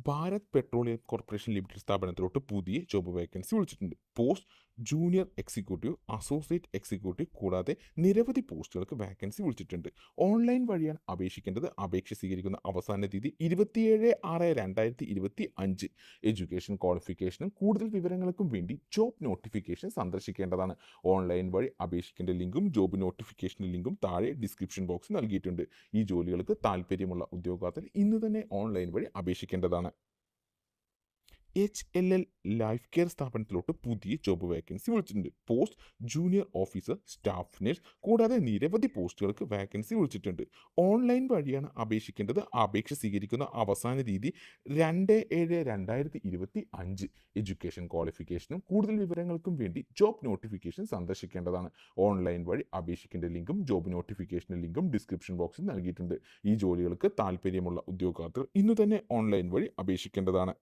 Bharat petroleum corporation limited സ്ഥാപനത്തിലോട്ട് പുതിയ job vacancy വിളിച്ചിട്ടുണ്ട്. Post junior executive, associate executive കൂടാതെ നിരവധി പോസ്റ്റുകൾക്ക് വാക്കൻസി വിളിച്ചിട്ടുണ്ട്. ഓൺലൈൻ വഴിയാണ് അപേക്ഷിക്കേണ്ടത്. അപേക്ഷ സ്വീകരിക്കുന്ന അവസാന തീയതി 27/6/2025. എഡ്യൂക്കേഷൻ ക്വാളിഫിക്കേഷനും കൂടുതൽ വിവരങ്ങൾക്കും വേണ്ടി ജോബ് നോട്ടിഫിക്കേഷൻ സന്ദർശിക്കേണ്ടതാണ്. ഓൺലൈൻ വഴി അപേക്ഷിക്കേണ്ട ലിങ്കും ജോബ് നോട്ടിഫിക്കേഷൻ ലിങ്കും താഴെ ഡിസ്ക്രിപ്ഷൻ ബോക്സിൽ നൽകിയിട്ടുണ്ട്. ഈ ജോലികൾക്ക് താൽപ്പര്യമുള്ള ഉദ്യോഗാർത്ഥികൾ ഇന്ന് തന്നെ ഓൺലൈൻ വഴി അപേക്ഷിക്കേണ്ടതാണ്. HLL ലൈഫ് കെയർ സ്ഥാപനത്തിലോട്ട് പുതിയ ജോബ് വേക്കൻസി വിളിച്ചിട്ടുണ്ട്. Post junior officer, staff nurse കൂടാതെ നിരവധി പോസ്റ്റുകൾക്ക് വാക്കൻസി വിളിച്ചിട്ടുണ്ട്. ഓൺലൈൻ വഴിയാണ് അപേക്ഷിക്കേണ്ടത്. അപേക്ഷ സ്വീകരിക്കുന്ന അവസാന തീയതി 2/7/2025. എഡ്യൂക്കേഷൻ ക്വാളിഫിക്കേഷനും കൂടുതൽ വിവരങ്ങൾക്കും വേണ്ടി ജോബ് നോട്ടിഫിക്കേഷൻ സന്ദർശിക്കേണ്ടതാണ്. ഓൺലൈൻ വഴി അപേക്ഷിക്കേണ്ട ലിങ്കും ജോബ് നോട്ടിഫിക്കേഷൻ ലിങ്കും ഡിസ്ക്രിപ്ഷൻ ബോക്സിൽ നൽകിയിട്ടുണ്ട്. ഈ ജോലികൾക്ക് താൽപ്പര്യമുള്ള ഉദ്യോഗാർത്ഥികൾ ഇന്നു തന്നെ ഓൺലൈൻ വഴി അപേക്ഷിക്കേണ്ടതാണ്.